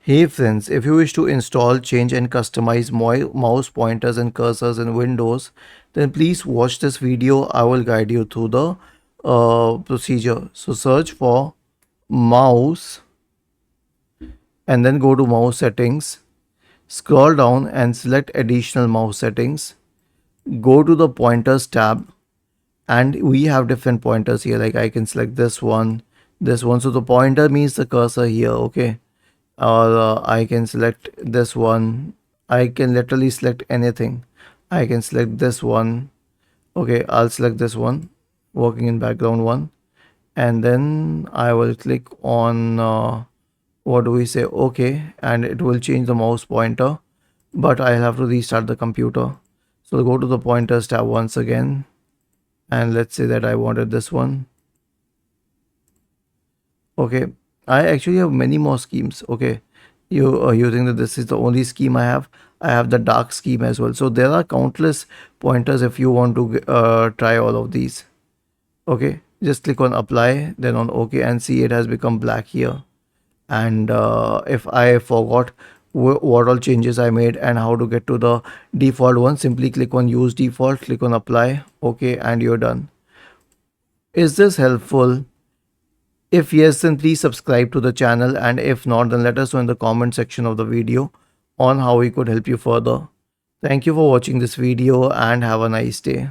Hey friends, if you wish to install, change and customize mouse pointers and cursors in Windows, then please watch this video. I will guide you through the procedure. So search for mouse and then go to mouse settings. Scroll down and select additional mouse settings. Go to the pointers tab and we have different pointers here. Like I can select this one, this one. So the pointer means the cursor here, okay? Or I can select this one. I can literally select anything. I can select this one. Okay, I'll select this one, working in background one, and then I will click on what do we say? Okay, and it will change the mouse pointer, but I'll have to restart the computer. So go to the pointers tab once again, and let's say that I wanted this one. Okay, I actually have many more schemes. Okay, you think that this is the only scheme I have? I have the dark scheme as well. So there are countless pointers if you want to try all of these. Okay, just click on apply, then on OK, and see it has become black here. And if I forgot what all changes I made and how to get to the default one, simply click on use default, click on apply, OK, and you're done. Is this helpful? If yes, then please subscribe to the channel, and if not, then let us know in the comment section of the video on how we could help you further. Thank you for watching this video and have a nice day.